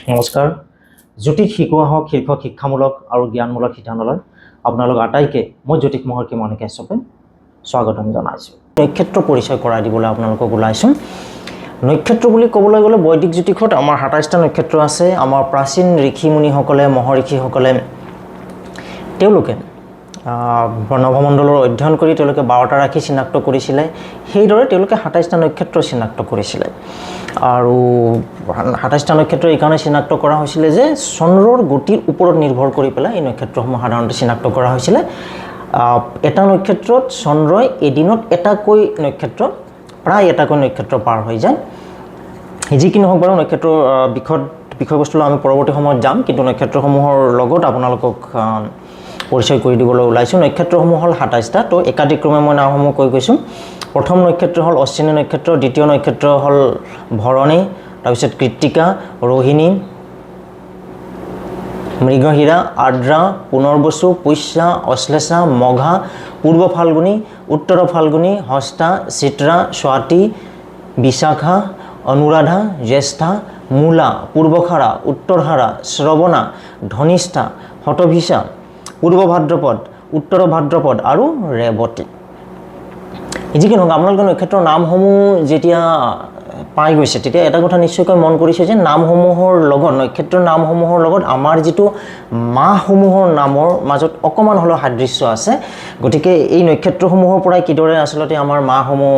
নমস্কাৰ। জ্যোতিষ শিকোৱা হওক শীৰ্ষক শিক্ষামূলক আৰু জ্ঞানমূলক শিতানলৈ আপোনালোক আটাইকে মই জ্যোতিষ মহৰ্ষি মণি কাশ্যপে স্বাগতম জনাইছোঁ। নক্ষত্ৰ পৰিচয় কৰাই দিবলৈ আপোনালোকক ওলাইছোঁ। নক্ষত্ৰ বুলি ক'বলৈ গ'লে বৈদিক জ্যোতিষত আমাৰ ২৭টা নক্ষত্ৰ আছে। আমাৰ প্ৰাচীন ঋষি মুনিসকলে মহৰ্ষিসকলে তেওঁলোকে নৱমণ্ডলৰ অধ্যয়ন কৰি তেওঁলোকে ১২টা ৰাশি চিনাক্ত কৰিছিলে। সেইদৰে তেওঁলোকে ২৭টা নক্ষত্ৰ চিনাক্ত কৰিছিলে। আৰু ২৭টা নক্ষত্ৰ এইকাৰণে চিনাক্ত কৰা হৈছিলে যে চন্দ্ৰৰ গতিৰ ওপৰত নিৰ্ভৰ কৰি পেলাই এই নক্ষত্ৰসমূহ সাধাৰণতে চিনাক্ত কৰা হৈছিলে। এটা নক্ষত্ৰত চন্দ্ৰই এদিনত এটাকৈ নক্ষত্ৰ প্ৰায় এটাকৈ নক্ষত্ৰ পাৰ হৈ যায়। যি কি নহওক বাৰু নক্ষত্ৰৰ বিষয়বস্তুলৈ আমি পৰৱৰ্তী সময়ত যাম, কিন্তু নক্ষত্ৰসমূহৰ লগত আপোনালোকক পৰিচয় কৰি দিবলৈ ওলাইছোঁ। নক্ষত্ৰসমূহ হ'ল ২৭টা। তো একাদিক্ৰমে মই নামসমূহ কৈ গৈছোঁ। প্ৰথম নক্ষত্ৰ হ'ল অশ্বিনী নক্ষত্ৰ, দ্বিতীয় নক্ষত্ৰ হ'ল ভৰণী, তাৰপিছত কৃত্তিকা, ৰোহিণী, মৃগশিৰা, আৰ্দ্ৰা, পুনৰ্বসু, পুষ্যা, অশ্লেষা, মঘা, পূৰ্ব ফাল্গুনী, উত্তৰ ফাল্গুনী, হস্তা, চিত্ৰা, স্বাতী, বিশাখা, অনুৰাধা, জ্যেষ্ঠা, মূলা, পূৰ্বখাৰা, উত্তৰহাৰা, শ্ৰৱণা, ধনিষ্ঠা, শতভিষা, পূৰ্ব ভাদ্ৰপদ, উত্তৰ ভাদ্ৰপদ আৰু ৰেৱতী। যি কি নহওক আপোনালোকে নক্ষত্ৰৰ নামসমূহ যেতিয়া পাই গৈছে তেতিয়া এটা কথা নিশ্চয়কৈ মন কৰিছে যে নামসমূহৰ লগত নক্ষত্ৰৰ নামসমূহৰ লগত আমাৰ যিটো মাহসমূহৰ নামৰ মাজত অকণমান হ'লেও সাদৃশ্য আছে। গতিকে এই নক্ষত্ৰসমূহৰ পৰাই কিদৰে আচলতে আমাৰ মাহসমূহ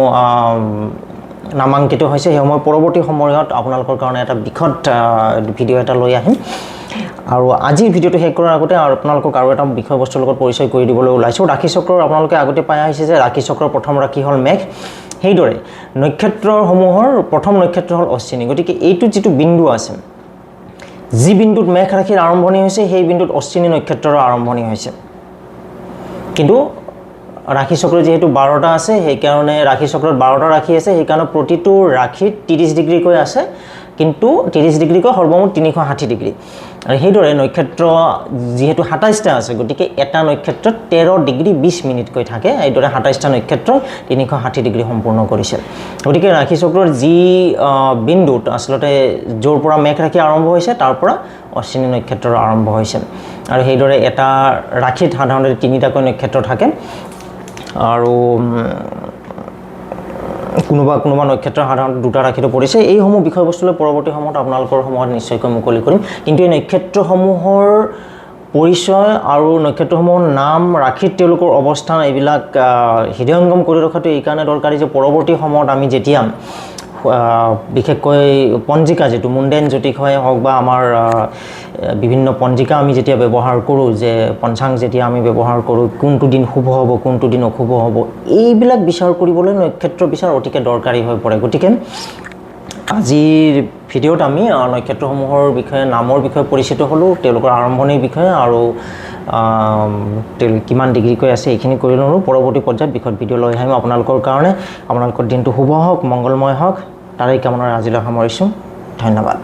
নামাংকিত হৈছে সেই সময় পৰৱৰ্তী সময়ত আপোনালোকৰ কাৰণে এটা বিশদ ভিডিঅ' এটা লৈ আহিম। আৰু আজিৰ ভিডিঅ'টো শেষ কৰাৰ আগতে আপোনালোকক আৰু এটা বিষয়বস্তুৰ লগত পৰিচয় কৰি দিবলৈ ওলাইছোঁ। ৰাশিচক্ৰৰ আপোনালোকে আগতে পাই আহিছে যে ৰাশিচক্ৰৰ প্ৰথম ৰাশি হ'ল মেঘ। সেইদৰে নক্ষত্ৰসমূহৰ প্ৰথম নক্ষত্ৰ হ'ল অশ্বিনী। গতিকে এইটোত যিটো বিন্দু আছে, যি বিন্দুত মেঘ ৰাশিৰ আৰম্ভণি হৈছে সেই বিন্দুত অশ্বিনী নক্ষত্ৰৰ আৰম্ভণি হৈছে। কিন্তু ৰাশিচক্ৰ যিহেতু ১২টা আছে, সেইকাৰণে ৰাশিচক্ৰত ১২টা ৰাশি আছে, সেইকাৰণে প্ৰতিটো ৰাশিত ৩০ ডিগ্ৰীকৈ আছে, কিন্তু ৩০ ডিগ্ৰীকৈ সৰ্বমুঠ ৩৬০ ডিগ্ৰী। আৰু সেইদৰে নক্ষত্ৰ যিহেতু ২৭টা আছে, গতিকে এটা নক্ষত্ৰত ১৩ ডিগ্ৰী ২০ মিনিটকৈ থাকে। এইদৰে ২৭টা নক্ষত্ৰই ৩৬০ ডিগ্ৰী সম্পূৰ্ণ কৰিছে। গতিকে ৰাশিচক্ৰৰ যি বিন্দুত আচলতে য'ৰ পৰা মেঘ ৰাশি আৰম্ভ হৈছে তাৰ পৰা অশ্বিনী নক্ষত্ৰৰ আৰম্ভ হৈছে। আৰু সেইদৰে এটা ৰাশিত সাধাৰণতে ৩টাকৈ নক্ষত্ৰ থাকে। আৰু কোনোবা নক্ষত্ৰ সাধাৰণতে 2টা ৰাশিতো পৰিছে। এইসমূহ বিষয়বস্তুলৈ পৰৱৰ্তী সময়ত আপোনালোকৰ সময়ত নিশ্চয়কৈ মুকলি কৰিম। কিন্তু এই নক্ষত্ৰসমূহৰ পৰিচয় আৰু নক্ষত্ৰসমূহৰ নাম, ৰাশিত তেওঁলোকৰ অৱস্থান এইবিলাক হৃদয়ংগম কৰি ৰখাটো এইকাৰণে দৰকাৰী যে পৰৱৰ্তী সময়ত আমি যেতিয়া বিশেষকৈ পঞ্জিকা যিটো মুণ্ডেন জ্যোতিষই হওক বা আমাৰ বিভিন্ন পঞ্জিকা আমি যেতিয়া ব্যৱহাৰ কৰোঁ, যে পঞ্চাংগ যেতিয়া আমি ব্যৱহাৰ কৰোঁ, কোনটো দিন শুভ হ'ব কোনটো দিন অশুভ হ'ব, এইবিলাক বিচাৰ কৰিবলৈ নক্ষত্ৰ বিচাৰ অতিকে দৰকাৰী হৈ পৰে। গতিকে আজিৰ ভিডিঅ'ত আমি নক্ষত্ৰসমূহৰ বিষয়ে নামৰ বিষয়ে পৰিচিত হ'লোঁ, তেওঁলোকৰ আৰম্ভণিৰ বিষয়ে আৰু কিমান ডিগ্ৰীকৈ আছে এইখিনি কৰি ল'লোঁ। পৰৱৰ্তী পৰ্যায়ত বিষয়ত ভিডিঅ' লৈ আহিম আপোনালোকৰ কাৰণে। আপোনালোকৰ দিনটো শুভ হওক, মংগলময় হওক, তাৰেই কামনাৰে আজিলৈ সামৰিছোঁ। ধন্যবাদ।